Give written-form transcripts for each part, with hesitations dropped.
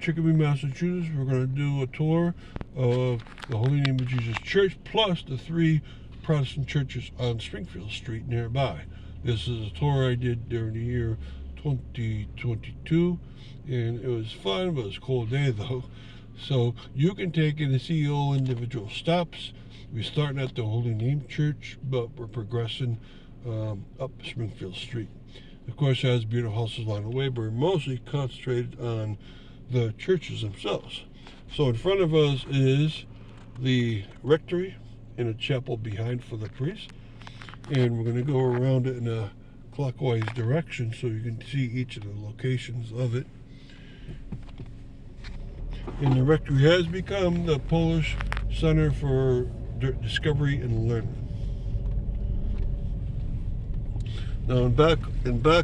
Chicopee, Massachusetts. We're going to do a tour of the Holy Name of Jesus Church, plus the 3 Protestant churches on Springfield Street nearby. This is a tour I did during the year 2022, and it was fun, but it was a cold day though. So you can take in and see all individual stops. We're starting at the Holy Name Church, but we're progressing up Springfield Street. Of course, it has beautiful houses along the way, but we're mostly concentrated on the churches themselves. So in front of us is the rectory and a chapel behind for the priests. And we're going to go around it in a clockwise direction so you can see each of the locations of it. And the rectory has become the Polish Center for Discovery and Learning. Now in back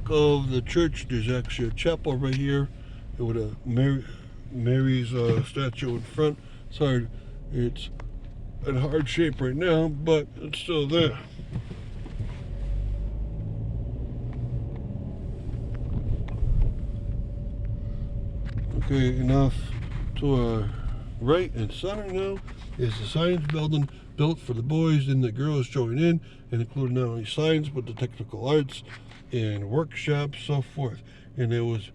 of the church, there's actually a chapel right here with a Mary's statue in front. Sorry, it's in hard shape right now, but it's still there. Okay, enough to our right and center now is the science building built for the boys and the girls join in, and including not only science but the technical arts and workshops, so forth. And it was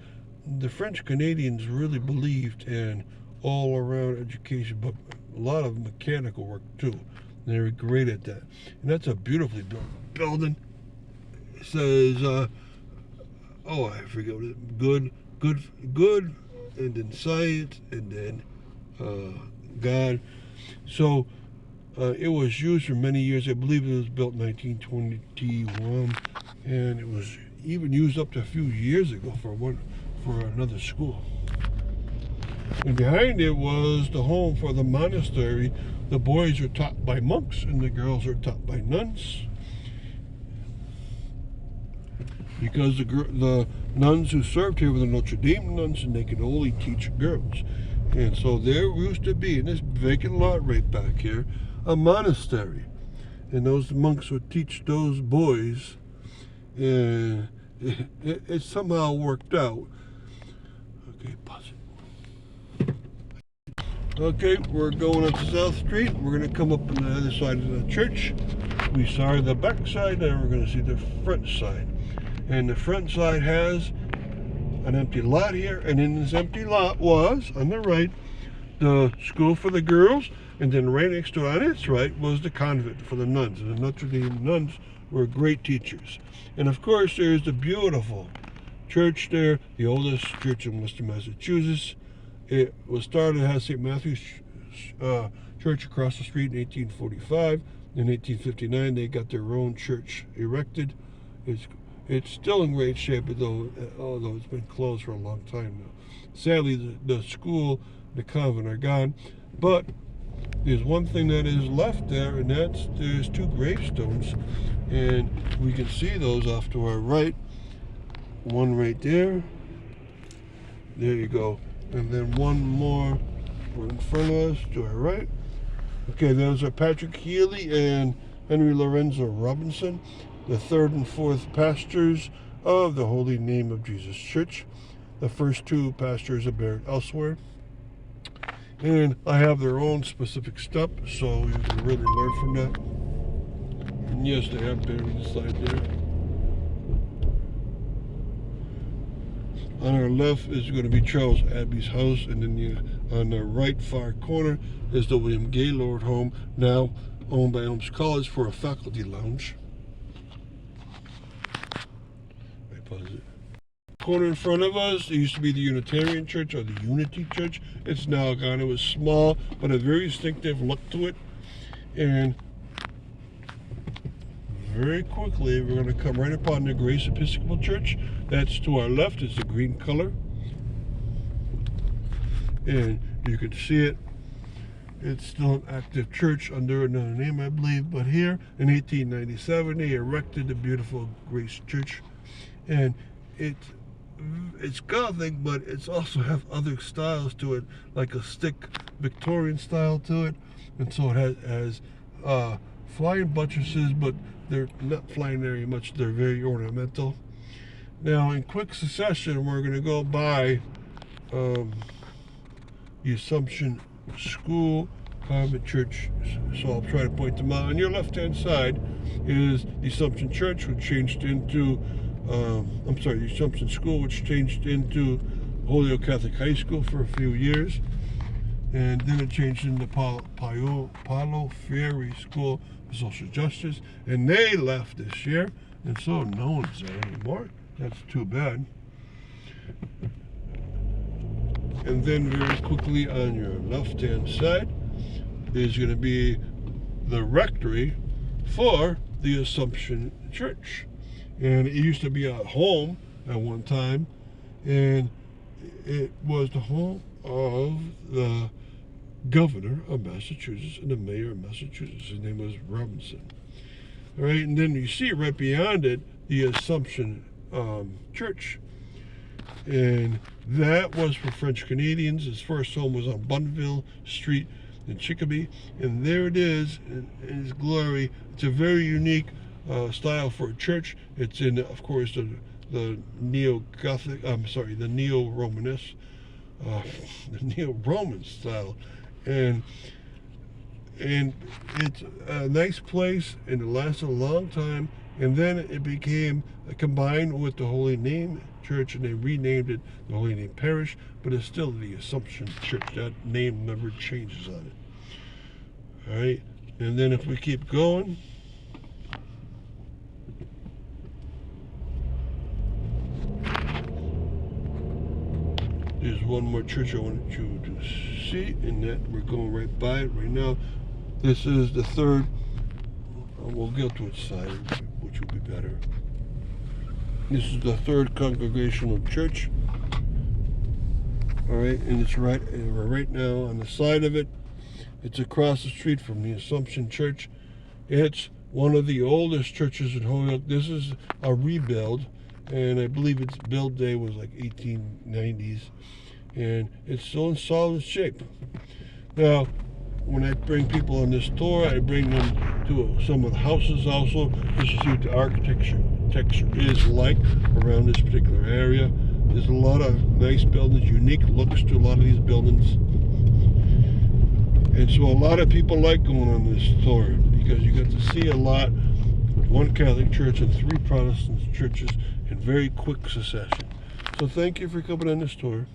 the French Canadians really believed in all around education, but a lot of mechanical work too. They were great at that. And that's a beautifully built building. It says oh, I forget what it, good, and then science, and then God. So it was used for many years. I believe it was built in 1921, and it was even used up to a few years ago for another school. And behind it was the home for the monastery. The boys are taught by monks and the girls are taught by nuns, because the nuns who served here were the Notre Dame nuns, and they could only teach girls. And so there used to be, in this vacant lot right back here, a monastery. And those monks would teach those boys, and it somehow worked out. Okay, pause it. Okay, we're going up to South Street. We're going to come up on the other side of the church. We saw the back side, and we're going to see the front side. And the front side has an empty lot here, and in this empty lot was, on the right, the school for the girls, and then right next to it, on its right, was the convent for the nuns. And the Notre Dame nuns were great teachers. And of course, there's the beautiful church there, the oldest church in Western Massachusetts. It was started as St. Matthew's Church across the street in 1845. In 1859, they got their own church erected. It's still in great shape, although it's been closed for a long time now. Sadly, the school, the convent are gone, but there's one thing that is left there, and there's 2 gravestones, and we can see those off to our right. One right there. There you go. And then one more in front of us to our right. Okay, those are Patrick Healy and Henry Lorenzo Robinson, the 3rd and 4th pastors of the Holy Name of Jesus Church. The first 2 pastors are buried elsewhere. And I have their own specific stuff, so you can really learn from that. And yes, they have buried inside there. On our left is going to be Charles Abbey's house, and then on the right far corner is the William Gaylord home, now owned by Elms College for a faculty lounge. Corner in front of us, it used to be the Unitarian Church, or the Unity Church. It's now gone. It was small, but a very distinctive look to it. And very quickly, we're going to come right upon the Grace Episcopal Church. That's to our left. It's the green color. And you can see it. It's still an active church under another name, I believe. But here, in 1897, they erected the beautiful Grace Church. And it's Gothic, but it's also have other styles to it, like a stick Victorian style to it. And so it has flying buttresses, but they're not flying very much. They're very ornamental. Now, in quick succession, we're going to go by the Assumption School Convent Church. So I'll try to point them out. On your left-hand side is the Assumption Church, which changed into, the Assumption School, which changed into Holyoke Catholic High School for a few years. And then it changed into Paulo Freire School for Social Justice. And they left this year, and so no one's there anymore. That's too bad. And then very quickly on your left-hand side is going to be the rectory for the Assumption Church. And it used to be a home at one time, and it was the home of the governor of Massachusetts and the mayor of Massachusetts. His name was Robinson. All right, and then you see right beyond it the Assumption Church. And that was for French Canadians. His first home was on Bunville Street in Chicopee, and there it is in its glory. It's a very unique style for a church. It's in, of course, the neo-Gothic, the neo-Romanesque, the neo-Roman style, and it's a nice place, and it lasted a long time. And then it became combined with the Holy Name Church, and they renamed it the Holy Name Parish, but it's still the Assumption Church. That name never changes on it. All right, and then if we keep going, there's one more church I wanted you to see, and that we're going right by it right now. This is the third. We'll go to its side, which will be better. This is the Third Congregational Church. All right, and it's right now on the side of it. It's across the street from the Assumption Church. It's one of the oldest churches in Holyoke. This is a rebuild, and I believe its build day was like 1890s, and it's still in solid shape. Now, when I bring people on this tour, I bring them to some of the houses also, just to see what the architecture is like around this particular area. There's a lot of nice buildings, unique looks to a lot of these buildings. And so a lot of people like going on this tour because you get to see a lot. One Catholic church and 3 Protestant churches in very quick succession. So thank you for coming on this tour.